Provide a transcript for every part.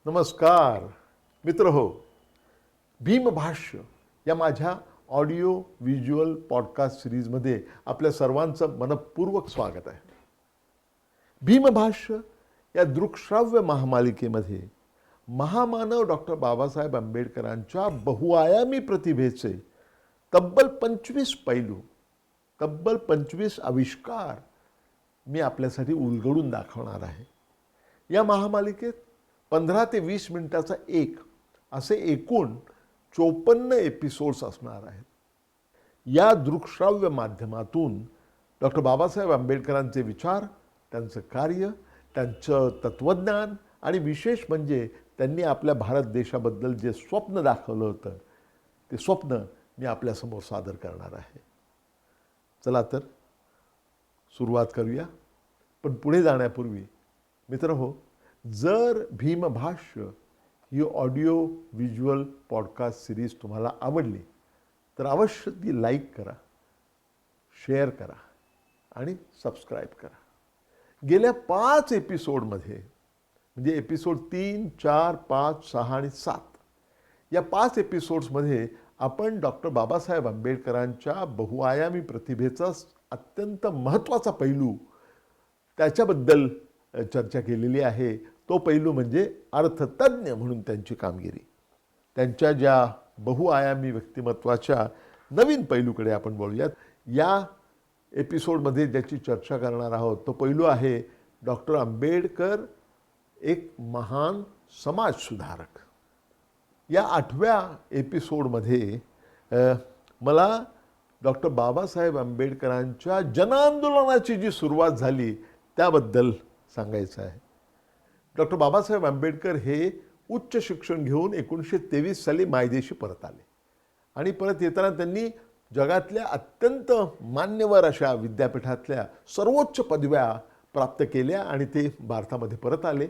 नमस्कार मित्र हो. भीमभाष्य या माझ्या ऑडिओ व्हिज्युअल पॉडकास्ट सिरीजमध्ये आपल्या सर्वांचं मनपूर्वक स्वागत आहे. भीमभाष्य या दृकश्राव्य महामालिकेमध्ये महामानव डॉक्टर बाबासाहेब आंबेडकरांच्या बहुआयामी प्रतिभेचे तब्बल 25 पैलू, तब्बल 25 आविष्कार मी आपल्यासाठी उलगडून दाखवणार आहे. या महामालिकेत 15 ते 20 मिनिटाचा असे एकूण 54 एपिसोड्स असणार आहेत. या दृकश्राव्य माध्यमातून डॉक्टर बाबासाहेब आंबेडकरांचे विचार, त्यांचं कार्य, त्यांचं तत्त्वज्ञान आणि विशेष म्हणजे त्यांनी आपल्या भारत देशाबद्दल जे स्वप्न दाखवलं होतं ते स्वप्न मी आपल्यासमोर सादर करणार आहे. चला तर सुरुवात करूया. पण पुढे जाण्यापूर्वी मित्रहो, जर भीमभाष्य ही ऑडिओ व्हिज्युअल पॉडकास्ट सिरीज तुम्हाला आवडली तर अवश्य ती लाईक करा, शेअर करा आणि सबस्क्राईब करा. गेल्या 5 एपिसोडमध्ये म्हणजे एपिसोड 3, 4, 5, 6 आणि 7 या 5 एपिसोड्समध्ये आपण डॉक्टर बाबासाहेब आंबेडकरांच्या बहुआयामी प्रतिभेचा अत्यंत महत्त्वाचा पैलू त्याच्याबद्दल चर्चा केलेली आहे. तो पैलू म्हणजे अर्थतज्ञ म्हणून त्यांची कामगिरी. त्यांच्या ज्या बहुआयामी व्यक्तिमत्वाच्या नवीन पैलूकडे आपण बोलूयात. या एपिसोडमध्ये ज्याची चर्चा करणार आहोत तो पैलू आहे डॉक्टर आंबेडकर एक महान समाजसुधारक. या 8व्या एपिसोडमध्ये मला डॉक्टर बाबासाहेब आंबेडकरांच्या जनआंदोलनाची जी सुरुवात झाली त्याबद्दल सांगायचं आहे. डॉक्टर बाबासाहेब आंबेडकर हे उच्च शिक्षण घेऊन 1923 साली मायदेशी परत आले आणि परत येताना त्यांनी जगातल्या अत्यंत मान्यवर अशा विद्यापीठातल्या सर्वोच्च पदव्या प्राप्त केल्या आणि ते भारतामध्ये परत आले.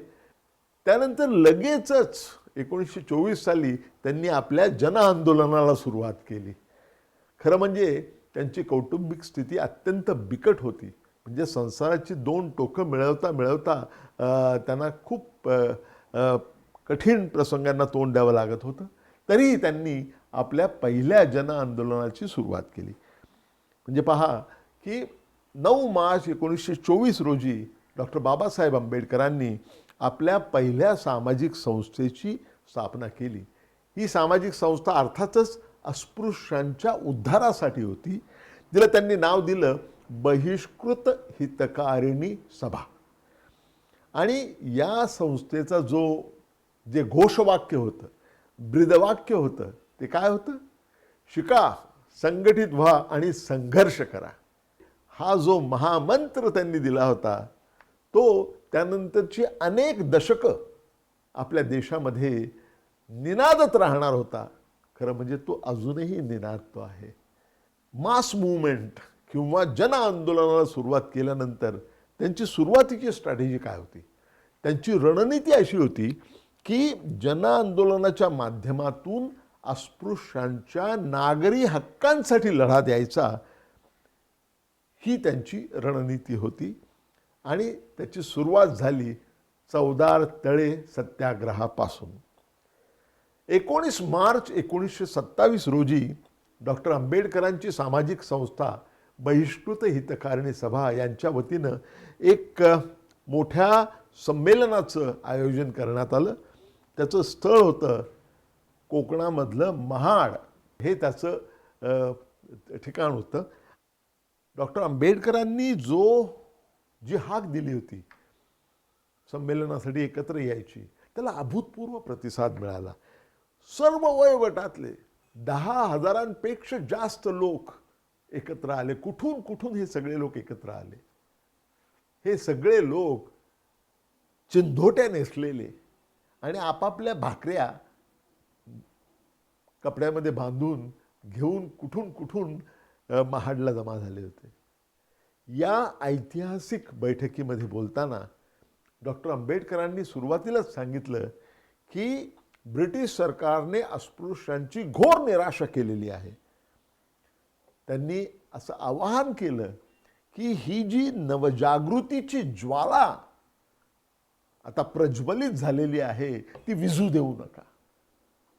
त्यानंतर लगेचच 1924 साली त्यांनी आपल्या जनआंदोलनाला सुरुवात केली. खरं म्हणजे त्यांची कौटुंबिक स्थिती अत्यंत बिकट होती. म्हणजे संसाराची 2 टोकं मिळवता मिळवता त्यांना खूप कठीण प्रसंगांना तोंड द्यावं लागत होतं. तरीही त्यांनी आपल्या पहिल्या जनआंदोलनाची सुरुवात केली. म्हणजे पहा की 9 मार्च 1924 रोजी डॉक्टर बाबासाहेब आंबेडकरांनी आपल्या पहिल्या सामाजिक संस्थेची स्थापना केली. ही सामाजिक संस्था अर्थातच अस्पृश्यांच्या उद्धारासाठी होती. तिला त्यांनी नाव दिलं बहिष्कृत हितकारिणी सभा. आणि या संस्थेचा जे घोषवाक्य होतं, ब्रीदवाक्य होतं ते काय होतं? शिका, संघटित व्हा आणि संघर्ष करा. हा जो महामंत्र त्यांनी दिला होता तो त्यानंतरची अनेक दशकं आपल्या देशामध्ये निनादत राहणार होता. खरं म्हणजे तो अजूनही निनादतो आहे. मास मूव्हमेंट किंवा जन आंदोलनाला सुरुवात केल्यानंतर त्यांची सुरुवातीची स्ट्रॅटेजी काय होती? त्यांची रणनीती अशी होती की जन आंदोलनाच्या माध्यमातून अस्पृश्यांच्या नागरी हक्कांसाठी लढा द्यायचा, ही त्यांची रणनीती होती. आणि त्याची सुरुवात झाली चवदार तळे सत्याग्रहापासून. 19 मार्च 1927 रोजी डॉक्टर आंबेडकरांची सामाजिक संस्था बहिष्कृत हितकारिणी सभा यांच्या वतीनं एक मोठ्या संमेलनाचं आयोजन करण्यात आलं. त्याचं स्थळ होतं कोकणामधलं महाड, हे त्याचं ठिकाण होतं. डॉक्टर आंबेडकरांनी जी हाक दिली होती संमेलनासाठी एकत्र यायची, त्याला अभूतपूर्व प्रतिसाद मिळाला. सर्व वयोगटातले 10,000पेक्षा जास्त लोक एकत्र आले. कुठून कुठून हे सगळे लोक एकत्र आले. हे सगळे लोक चिंधोट्या नेसलेले आणि आपापल्या भाकऱ्या कपड्यामध्ये बांधून घेऊन कुठून कुठून महाडला जमा झाले होते. या ऐतिहासिक बैठकीमध्ये बोलताना डॉक्टर आंबेडकरांनी सुरुवातीलाच सांगितलं की ब्रिटिश सरकारने अस्पृश्यांची घोर निराशा केलेली आहे. त्यांनी असं आवाहन केलं की ही जी नवजागृतीची ज्वाला आता प्रज्वलित झालेली आहे ती विझू देऊ नका,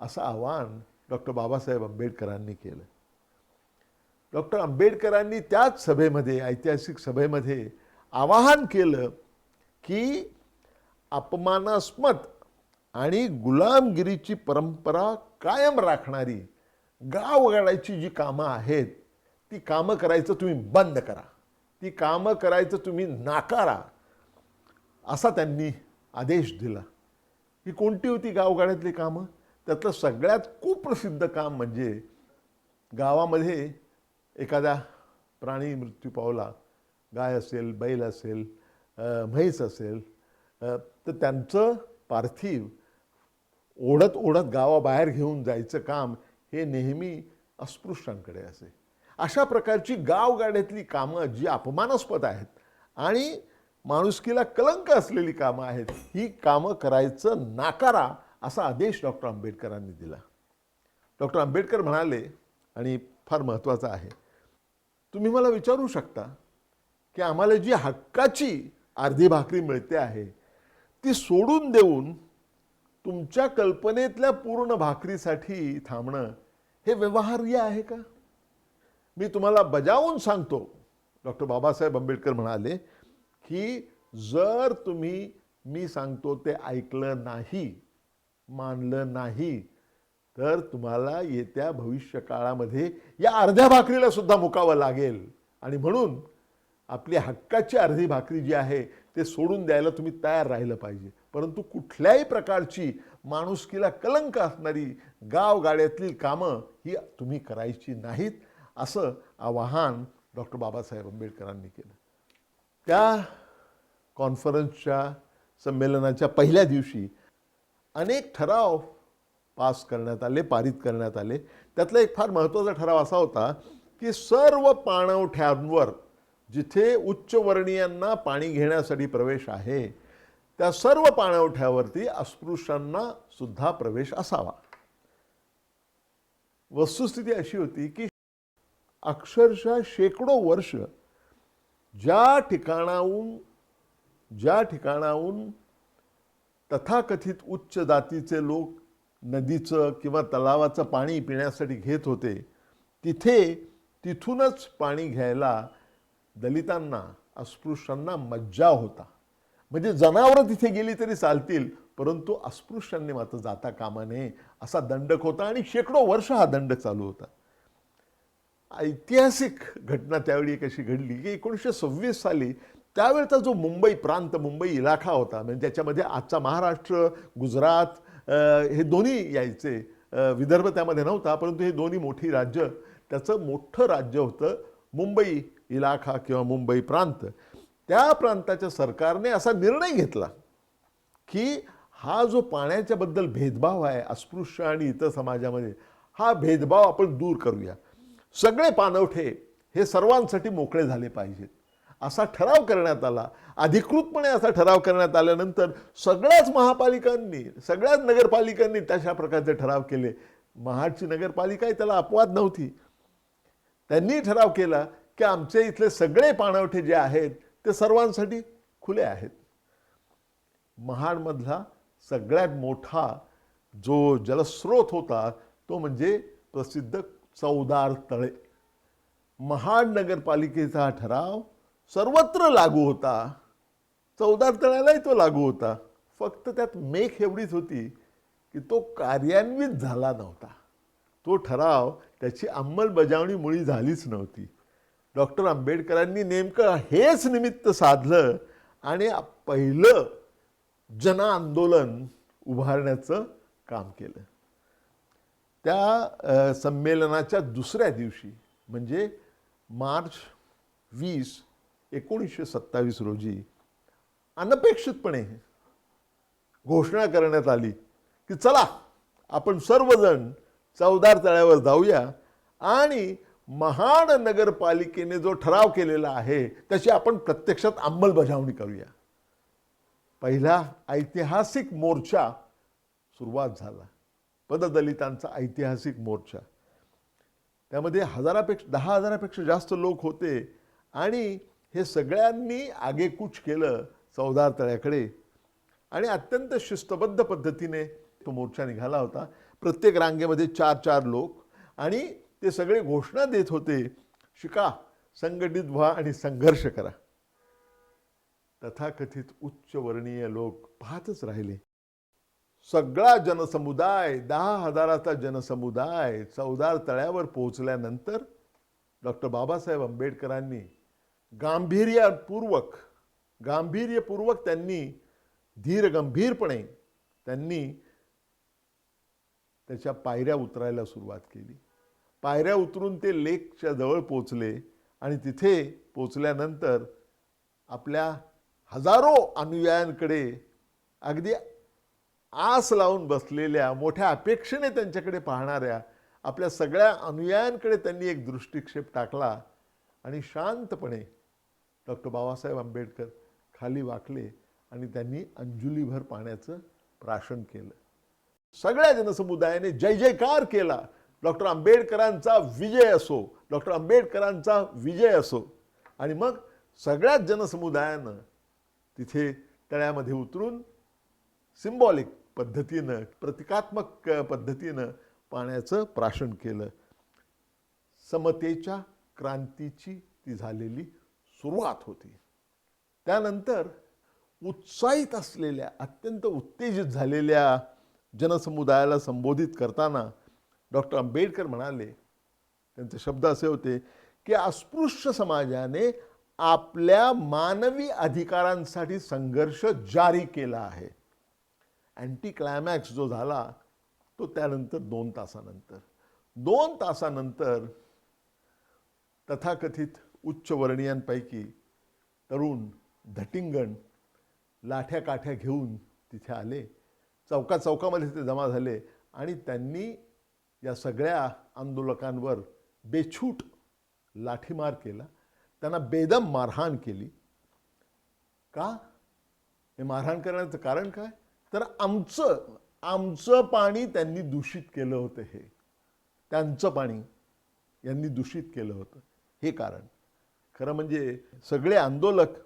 असं आवाहन डॉक्टर बाबासाहेब आंबेडकरांनी केलं. डॉक्टर आंबेडकरांनी त्याच सभेमध्ये, ऐतिहासिक सभेमध्ये आवाहन केलं की अपमानास्पद आणि गुलामगिरीची परंपरा कायम राखणारी गावगाड्याची जी कामं आहेत ती कामं करायचं तुम्ही बंद करा, ती कामं करायचं तुम्ही नाकारा, असा त्यांनी आदेश दिला. ही कोणती होती गावगाड्यातली कामं? त्यातलं सगळ्यात कुप्रसिद्ध काम म्हणजे गावामध्ये एखादा प्राणी मृत्यू पावला, गाय असेल, बैल असेल, म्हैस असेल, तर त्यांचं पार्थिव ओढत ओढत गावाबाहेर घेऊन जायचं काम हे नेहमी अस्पृश्यांकडे असे. अशा प्रकारची गावगाड्यातली कामं जी अपमानास्पद आहेत आणि माणुसकीला कलंक असलेली कामं आहेत, ही कामं करायचं नाकारा, असा आदेश डॉक्टर आंबेडकरांनी दिला. डॉक्टर आंबेडकर म्हणाले, आणि फार महत्त्वाचं आहे, तुम्ही मला विचारू शकता की आम्हाला जी हक्काची अर्धी भाकरी मिळते आहे ती सोडून देऊन तुमच्या कल्पनेतल्या पूर्ण भाकरीसाठी थांबणं हे व्यवहार्य आहे का? मी तुम्हाला बजावून सांगतो, डॉक्टर बाबासाहेब आंबेडकर म्हणाले की जर तुम्ही मी सांगतो ते ऐकलं नाही, मानलं नाही, तर तुम्हाला येत्या भविष्य काळामध्ये या अर्ध्या भाकरीला सुद्धा मुकावं लागेल. आणि म्हणून आपली हक्काची अर्धी भाकरी जी आहे ते सोडून द्यायला तुम्ही तयार राहिलं पाहिजे, परंतु कुठल्याही प्रकारची माणुसकीला कलंक असणारी गावगाड्यातली कामं ही तुम्ही करायची नाहीत, असं आवाहन डॉक्टर बाबासाहेब आंबेडकरांनी केलं. त्या कॉन्फरन्सच्या संमेलनाच्या पहिल्या दिवशी अनेक ठराव पास करण्यात आले, पारित करण्यात आले. त्यातला एक फार महत्त्वाचा ठराव असा होता की सर्व पाणवठ्यांवर जिथे उच्चवर्णीयांना पाणी घेण्यासाठी प्रवेश आहे त्या सर्व पाणवठ्यावरती अस्पृश्यांना सुद्धा प्रवेश असावा. वस्तुस्थिती अशी होती की अक्षरशः शेकडो वर्ष ज्या ठिकाणाहून तथाकथित उच्च जातीचे लोक नदीचं किंवा तलावाचं पाणी पिण्यासाठी घेत होते, तिथूनच पाणी घ्यायला दलितांना, अस्पृश्यांना मज्जाव होता. म्हणजे जनावरं तिथे गेली तरी चालतील, परंतु अस्पृश्यांनी मात्र जाता कामा नये, असा दंडक होता आणि शेकडो वर्ष हा दंड चालू होता. ऐतिहासिक घटना त्यावेळी एक अशी घडली की 1926 साली त्यावेळचा जो मुंबई प्रांत, मुंबई इलाखा होता, म्हणजे त्याच्यामध्ये आजचा महाराष्ट्र, गुजरात हे दोन्ही यायचे. विदर्भ त्यामध्ये नव्हता, परंतु हे दोन्ही मोठी राज्य, त्याचं मोठं राज्य होतं मुंबई इलाखा किंवा मुंबई प्रांत. त्या प्रांताच्या सरकारने असा निर्णय घेतला की हा जो पाण्याच्या बद्दल भेदभाव आहे अस्पृश्य आणि इतर समाजामध्ये, हा भेदभाव आपण दूर करूया, सगळे पाणवठे हे सर्वांसाठी मोकळे झाले पाहिजेत, असा ठराव करण्यात आला. अधिकृतपणे असा ठराव करण्यात आल्यानंतर सगळ्याच महापालिकांनी, सगळ्याच नगरपालिकांनी तशा प्रकारचे ठराव केले. महाडची नगरपालिका आहे त्याला अपवाद नव्हती. त्यांनी ठराव केला की आमचे इथले सगळे पाणवठे जे आहेत ते सर्वांसाठी खुले आहेत. महाडमधला सगळ्यात मोठा जो जलस्रोत होता तो म्हणजे प्रसिद्ध चवदार तळे. महाड नगरपालिकेचा हा ठराव सर्वत्र लागू होता, चवदार तळ्यालाही तो लागू होता. फक्त त्यात मेख एवढीच होती की तो कार्यान्वित झाला नव्हता. तो ठराव, त्याची अंमलबजावणी मुळी झालीच नव्हती. डॉक्टर आंबेडकरांनी नेमकं हेच निमित्त साधलं आणि पहिलं जन आंदोलन उभारण्याचं काम केलं. त्या संमेलनाच्या दुसऱ्या दिवशी म्हणजे मार्च 20, 1927 रोजी अनपेक्षितपणे घोषणा करण्यात आली की चला आपण सर्वजण चवदार तळ्यावर जाऊया आणि महाड नगरपालिकेने जो ठराव केलेला आहे त्याची आपण प्रत्यक्षात अंमलबजावणी करूया. पहिला ऐतिहासिक मोर्चा सुरुवात झाला, पददलितांचा ऐतिहासिक मोर्चा. त्यामध्ये 10,000पेक्षा जास्त लोक होते आणि हे सगळ्यांनी आगेकूच केलं चवदार तळ्याकडे. आणि अत्यंत शिस्तबद्ध पद्धतीने तो मोर्चा निघाला होता. प्रत्येक रांगेमध्ये 4-4 लोक आणि ते सगळे घोषणा देत होते, शिका, संघटित व्हा आणि संघर्ष करा. तथाकथित उच्चवर्णीय लोक पाहतच राहिले. सगळा जनसमुदाय, 10,000चा जनसमुदाय चौदार तळ्यावर पोहोचल्यानंतर डॉक्टर बाबासाहेब आंबेडकरांनी गांभीर्यपूर्वक त्यांनी धीरगंभीरपणे त्यांनी त्याच्या पायऱ्या उतरायला सुरुवात केली. पायऱ्या उतरून ते लेकच्या जवळ पोचले आणि तिथे पोचल्यानंतर आपल्या हजारो अनुयायांकडे अगदी आस लावून बसलेल्या, मोठ्या अपेक्षेने त्यांच्याकडे पाहणाऱ्या आपल्या सगळ्या अनुयायांकडे त्यांनी एक दृष्टिक्षेप टाकला आणि शांतपणे डॉक्टर बाबासाहेब आंबेडकर खाली वाकले आणि त्यांनी अंजुलीभर पाण्याचं प्राशन केलं. सगळ्या जनसमुदायाने जय जयकार केला. डॉक्टर आंबेडकरांचा विजय असो, डॉक्टर आंबेडकरांचा विजय असो. आणि मग सगळ्याच जनसमुदायानं तिथे तळ्यामध्ये उतरून सिम्बॉलिक पद्धतीनं, प्रतिकात्मक पद्धतीनं पाण्याचं प्राशन केलं. समतेच्या क्रांतीची ती झालेली सुरुवात होती. त्यानंतर उत्साहित असलेल्या, अत्यंत उत्तेजित झालेल्या जनसमुदायाला संबोधित करताना डॉक्टर आंबेडकर म्हणाले, त्यांचे शब्द असे होते की अस्पृश्य समाजाने आपल्या मानवी अधिकारांसाठी संघर्ष जारी केला आहे. अँटी क्लायमॅक्स जो झाला तो त्यानंतर 2 तासानंतर तथाकथित उच्चवर्णीयांपैकी तरुण धटिंगण लाठ्या काठ्या घेऊन तिथे आले. चौकामध्ये ते जमा झाले आणि त्यांनी या सगळ्या आंदोलकांवर बेछूट लाठीमार केला. त्यांना बेदम मारहाण केली. का? हे मारहाण करण्याचं कारण काय? तर आमचं पाणी त्यांनी दूषित केलं होतं. हे त्यांचं पाणी यांनी दूषित केलं होतं, हे कारण. खरं म्हणजे सगळे आंदोलक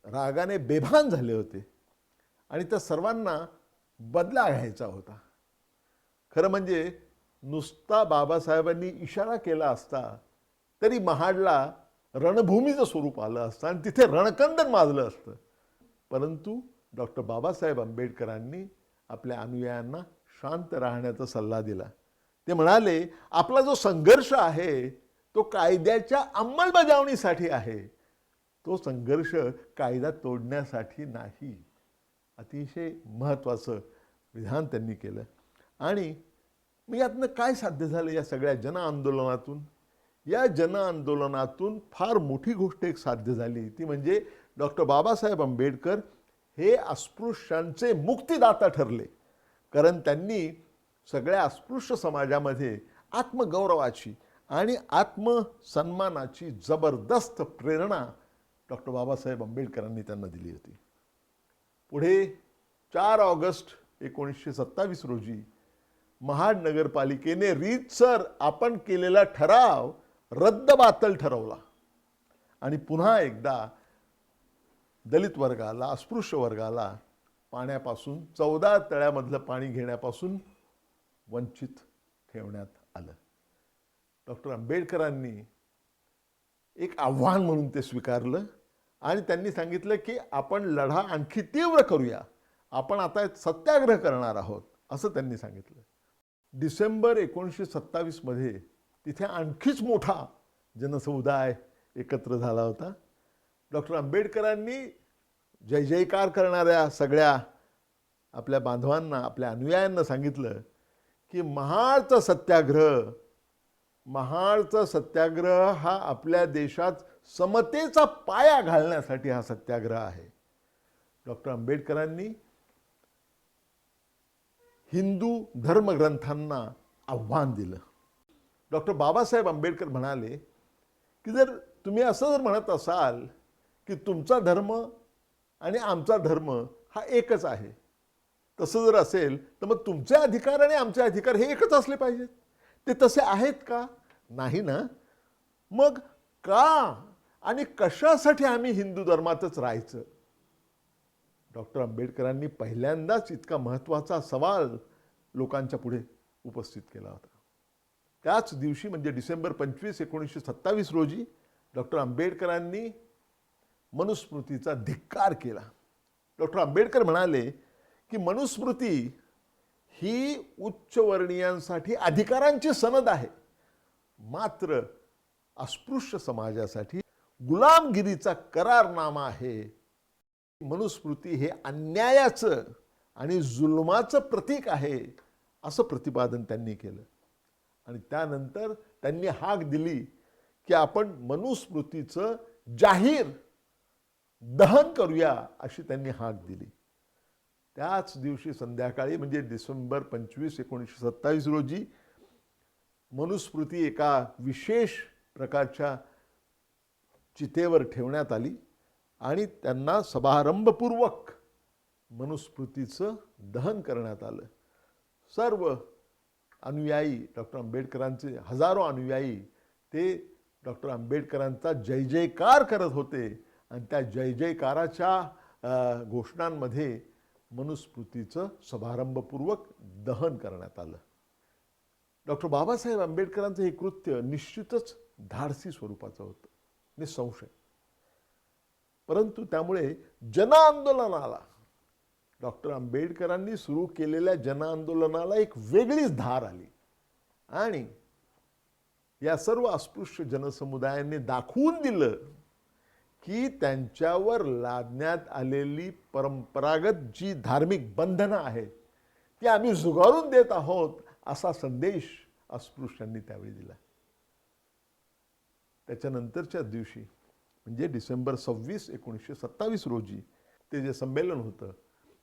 रागाने बेभान झाले होते आणि त्या सर्वांना बदला घ्यायचा होता. खरं म्हणजे नुसता बाबासाहेबांनी इशारा केला असता तरी महाडला रणभूमीचं स्वरूप आलं असतं आणि तिथे रणकंदन माजलं असतं. परंतु डॉक्टर बाबासाहेब आंबेडकरांनी आपल्या अनुयायांना शांत राहण्याचा सल्ला दिला. ते म्हणाले, आपला जो संघर्ष आहे तो कायद्याच्या अंमलबजावणीसाठी आहे, तो संघर्ष कायदा तोडण्यासाठी नाही. अतिशय महत्त्वाचं विधान त्यांनी केलं. आणि मग यातनं काय साध्य झालं या सगळ्या जनआंदोलनातून? या जनआंदोलनातून फार मोठी गोष्ट एक साध्य झाली, ती म्हणजे डॉक्टर बाबासाहेब आंबेडकर हे अस्पृश्यांचे मुक्तिदाता ठरले. कारण त्यांनी सगळ्या अस्पृश्य समाजामध्ये आत्मगौरवाची आणि आत्मसन्मानाची जबरदस्त प्रेरणा डॉक्टर बाबासाहेब आंबेडकरांनी त्यांना दिली होती. पुढे 4 ऑगस्ट 1927 रोजी महाड नगरपालिकेने रीतसर आपण केलेला ठराव रद्दबातल ठरवला आणि पुन्हा एकदा दलित वर्गाला, अस्पृश्य वर्गाला पाण्यापासून, 14 तळ्यामधलं पाणी घेण्यापासून वंचित ठेवण्यात आलं. डॉक्टर आंबेडकरांनी एक आव्हान म्हणून ते स्वीकारलं आणि त्यांनी सांगितलं की आपण लढा आणखी तीव्र करूया, आपण आता सत्याग्रह करणार आहोत, असं त्यांनी सांगितलं. डिसेंबर 1927 मध्ये तिथे आणखीच मोठा जनसमुदाय एकत्र झाला होता. डॉक्टर आंबेडकरांनी जय जयकार करणाऱ्या सगळ्या आपल्या बांधवांना, आपल्या अनुयायांना सांगितलं की महाडचा सत्याग्रह हा आपल्या देशात समतेचा पाया घालण्यासाठी हा सत्याग्रह आहे. डॉक्टर आंबेडकरांनी हिंदू धर्मग्रंथांना आव्हान दिलं. डॉक्टर बाबासाहेब आंबेडकर म्हणाले की जर तुम्ही असं जर म्हणत असाल की तुमचा धर्म आणि आमचा धर्म हा एकच आहे, तसं जर असेल तर मग तुमचे अधिकार आणि आमचे अधिकार हे एकच असले पाहिजेत. ते तसे आहेत का? नाही ना. मग का आणि कशासाठी आम्ही हिंदू धर्मातच राहायचं? डॉक्टर आंबेडकरांनी पहिल्यांदाच इतका महत्त्वाचा सवाल लोकांच्या पुढे उपस्थित केला होता. त्याच दिवशी म्हणजे डिसेंबर 25, 1927 रोजी डॉक्टर आंबेडकरांनी मनुस्मृतीचा धिक्कार केला. डॉक्टर आंबेडकर म्हणाले की मनुस्मृती ही उच्चवर्णीयांसाठी अधिकारांची सनद आहे, मात्र अस्पृश्य समाजासाठी गुलामगिरीचा करारनामा आहे. मनुस्मृती हे अन्यायाचं आणि जुलमाचं प्रतीक आहे असं प्रतिपादन त्यांनी केलं. आणि त्यानंतर त्यांनी हाक दिली की आपण मनुस्मृतीचं जाहीर दहन करूया अशी त्यांनी हाक दिली. त्याच दिवशी संध्याकाळी म्हणजे डिसेंबर 25, 1927 रोजी मनुस्मृती एका विशेष प्रकारच्या चितेवर ठेवण्यात आली आणि त्यांना समारंभपूर्वक मनुस्मृतीचं दहन करण्यात आलं. सर्व अनुयायी डॉक्टर आंबेडकरांचे हजारो अनुयायी ते डॉक्टर आंबेडकरांचा जय जयकार करत होते आणि त्या जय जयकाराच्या घोषणांमध्ये मनुस्मृतीचं समारंभपूर्वक दहन करण्यात आलं. डॉक्टर बाबासाहेब आंबेडकरांचं हे कृत्य निश्चितच धाडसी स्वरूपाचं होतं, निसंशय. परंतु त्यामुळे जनआंदोलनाला, डॉक्टर आंबेडकरांनी सुरू केलेल्या जनआंदोलनाला एक वेगळीच धार आली आणि या सर्व अस्पृश्य जनसमुदायांनी दाखवून दिलं की त्यांच्यावर लादण्यात आलेली परंपरागत जी धार्मिक बंधनं आहेत ती आम्ही झुगारून देत आहोत असा संदेश अस्पृश्यांनी त्यावेळी दिला. त्याच्यानंतरच्या दिवशी म्हणजे डिसेंबर 26, 1927 रोजी ते जे संमेलन होतं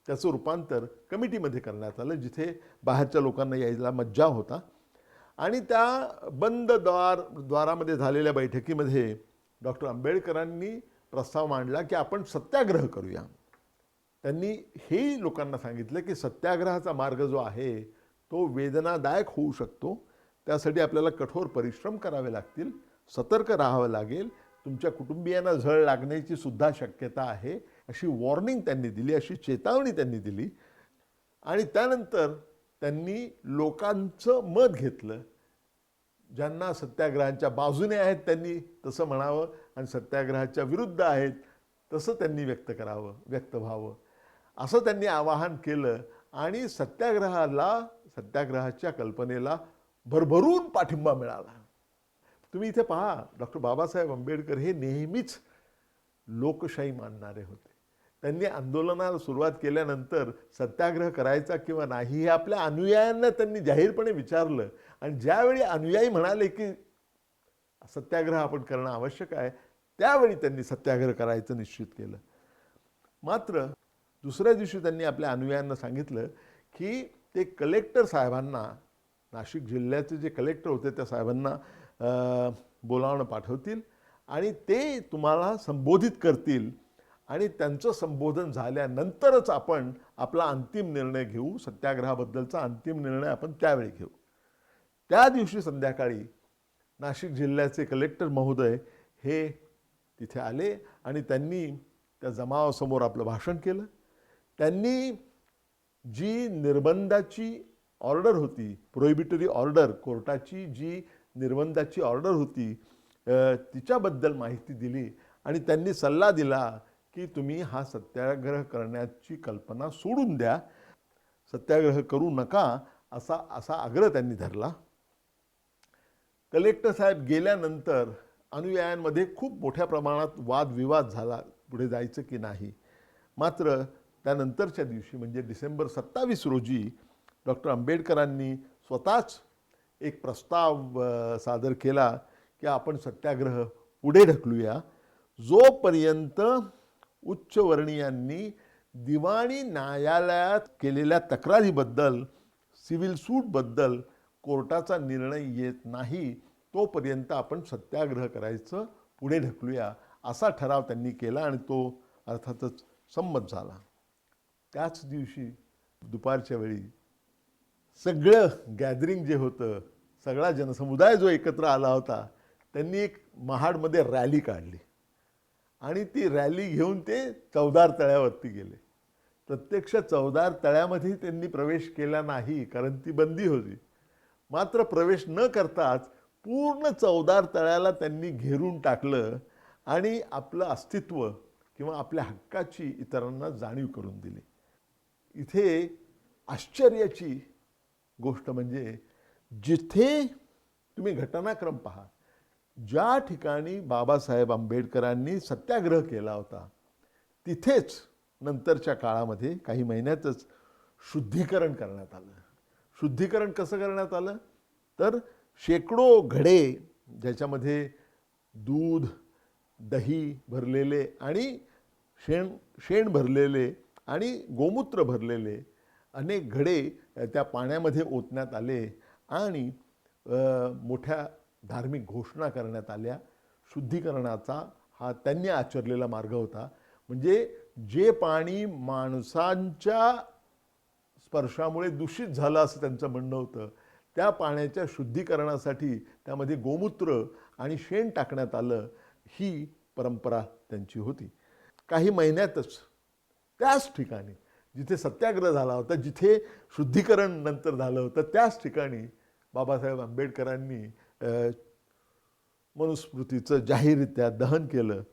त्याचं रूपांतर कमिटीमध्ये करण्यात आलं, जिथे बाहेरच्या लोकांना यायला मज्जाव होता. आणि त्या बंद द्वारामध्ये झालेल्या बैठकीमध्ये डॉक्टर आंबेडकरांनी प्रस्ताव मांडला की आपण सत्याग्रह करूया. त्यांनी हेही लोकांना सांगितलं की सत्याग्रहाचा मार्ग जो आहे तो वेदनादायक होऊ शकतो, त्यासाठी आपल्याला कठोर परिश्रम करावे लागतील, सतर्क राहावं लागेल, तुमच्या कुटुंबियांना झळ लागण्याची सुद्धा शक्यता आहे अशी वॉर्निंग त्यांनी दिली, अशी चेतावणी त्यांनी दिली. आणि त्यानंतर त्यांनी लोकांचं मत घेतलं. ज्यांना सत्याग्रहाच्या बाजूने आहेत त्यांनी तसं म्हणावं आणि सत्याग्रहाच्या विरुद्ध आहेत तसं त्यांनी व्यक्त व्हावं असं त्यांनी आवाहन केलं. आणि सत्याग्रहाच्या कल्पनेला भरभरून पाठिंबा मिळाला. तुम्ही इथे पहा, डॉक्टर बाबासाहेब आंबेडकर हे नेहमीच लोकशाही मानणारे होते. त्यांनी आंदोलनाला सुरुवात केल्यानंतर सत्याग्रह करायचा किंवा नाही हे आपल्या अनुयायांना त्यांनी जाहीरपणे विचारलं. आणि ज्यावेळी अनुयायी म्हणाले की सत्याग्रह आपण करणं आवश्यक आहे, त्यावेळी त्यांनी सत्याग्रह करायचं निश्चित केलं. मात्र दुसऱ्या दिवशी त्यांनी आपल्या अनुयायांना सांगितलं की ते कलेक्टर साहेबांना, नाशिक जिल्ह्याचे जे कलेक्टर होते त्या साहेबांना बोलावणं पाठवतील आणि ते तुम्हाला संबोधित करतील आणि त्यांचं संबोधन झाल्यानंतरच आपण आपला अंतिम निर्णय घेऊ, सत्याग्रहाबद्दलचा अंतिम निर्णय आपण त्यावेळी घेऊ. त्या दिवशी संध्याकाळी नाशिक जिल्ह्याचे कलेक्टर महोदय हे तिथे आले आणि त्यांनी त्या जमावासमोर आपलं भाषण केलं. त्यांनी जी निर्बंधाची ऑर्डर होती, प्रोहिबिटरी ऑर्डर, कोर्टाची जी निर्बंधाची ऑर्डर होती तिच्याबद्दल माहिती दिली आणि त्यांनी सल्ला दिला की तुम्ही हा सत्याग्रह करण्याची कल्पना सोडून द्या, सत्याग्रह करू नका असा आग्रह त्यांनी धरला. कलेक्टर साहेब गेल्यानंतर अनुयायांमध्ये खूप मोठ्या प्रमाणात वादविवाद झाला, पुढे जायचं की नाही. मात्र त्यानंतरच्या दिवशी म्हणजे डिसेंबर 27 रोजी डॉक्टर आंबेडकरांनी स्वतःच एक प्रस्ताव सादर केला की आपण सत्याग्रह पुढे ढकलूया जोपर्यंत उच्चवर्णीयांनी दिवाणी न्यायालयात केलेल्या तक्रारीबद्दल, सिव्हिल सूटबद्दल कोर्टाचा निर्णय येत नाही, तोपर्यंत आपण सत्याग्रह करायचं पुढे ढकलूया असा ठराव त्यांनी केला आणि तो अर्थातच संमत झाला. त्याच दिवशी दुपारच्या वेळी सगळं गॅदरिंग जे होतं, सगळा जनसमुदाय जो एकत्र आला होता, त्यांनी एक महाडमध्ये रॅली काढली आणि ती रॅली घेऊन ते चौदार तळ्यावरती गेले. प्रत्यक्ष चवदार तळ्यामध्ये त्यांनी प्रवेश केला नाही, कारण ती बंदी होती. मात्र प्रवेश न करताच पूर्ण चवदार तळ्याला त्यांनी घेरून टाकलं आणि आपलं अस्तित्व किंवा आपल्या हक्काची इतरांना जाणीव करून दिली. इथे आश्चर्याची गोष्ट म्हणजे जिथे तुम्ही घटनाक्रम पहा, ज्या ठिकाणी बाबासाहेब आंबेडकरांनी सत्याग्रह केला होता तिथेच नंतरच्या काळामध्ये काही महिन्यातच शुद्धीकरण करण्यात आलं. शुद्धीकरण कसं करण्यात आलं तर शेकडो घडे ज्याच्यामध्ये दूध, दही भरलेले आणि शेण भरलेले आणि गोमूत्र भरलेले अनेक घडे त्या पाण्यामध्ये ओतण्यात आले आणि मोठ्या धार्मिक घोषणा करण्यात आल्या. शुद्धीकरणाचा हा त्यांनी आचरलेला मार्ग होता. म्हणजे जे पाणी माणसांच्या स्पर्शामुळे दूषित झालं असं त्यांचं म्हणणं होतं, त्या पाण्याच्या शुद्धीकरणासाठी त्यामध्ये गोमूत्र आणि शेण टाकण्यात आलं, ही परंपरा त्यांची होती. काही महिन्यातच त्याच ठिकाणी जिथे सत्याग्रह झाला होता, जिथे शुद्धीकरण नंतर झालं होतं, त्याच ठिकाणी बाबासाहेब आंबेडकरांनी मनुस्मृतीचं जाहीररित्या दहन केलं.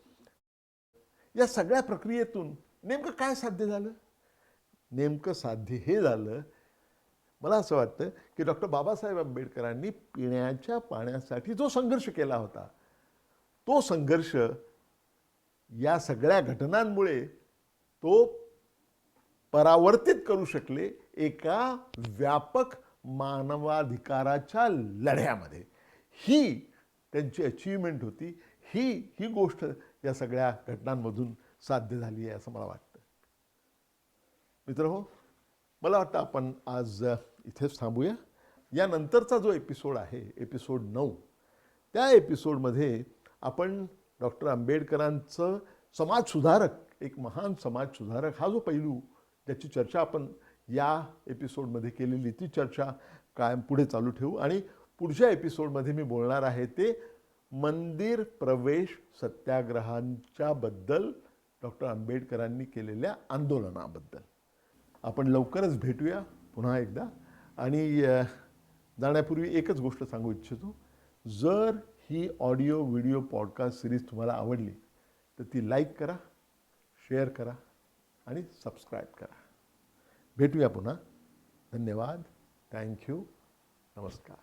या सगळ्या प्रक्रियेतून नेमकं काय साध्य झालं? नेमकं साध्य हे झालं, मला असं वाटतं की डॉक्टर बाबासाहेब आंबेडकरांनी पिण्याच्या पाण्यासाठी जो संघर्ष केला होता, तो संघर्ष या सगळ्या घटनांमुळे तो परावर्तित करू शकले एका व्यापक मानवाधिकाराच्या लढ्यामध्ये. ही त्यांची अचीवमेंट होती. ही गोष्ट या सगळ्या घटनांमधून साध्य झाली आहे असं मला वाटतं. मित्रहो, मला वाटतं आपण आज इथेच थांबूया. यानंतरचा जो एपिसोड आहे, एपिसोड 9, त्या एपिसोडमध्ये आपण डॉक्टर आंबेडकरांचं समाजसुधारक, एक महान समाजसुधारक हा जो पैलू ज्याची चर्चा आपण या एपिसोडमध्ये केलेली, ती चर्चा कायम पुढे चालू ठेवू. आणि पुढच्या एपिसोडमध्ये मी बोलणार आहे ते मंदिर प्रवेश सत्याग्रहांच्या बद्दल, डॉक्टर आंबेडकरांनी केलेल्या आंदोलनाबद्दल. आपण लवकरच भेटूया पुन्हा एकदा. आणि जाण्यापूर्वी एकच गोष्ट सांगू इच्छितो, जर ही ऑडिओ व्हिडिओ पॉडकास्ट सिरीज तुम्हाला आवडली तर ती लाईक करा, शेअर करा आणि सबस्क्राईब करा. भेटूया पुन्हा. धन्यवाद. थँक्यू. नमस्कार.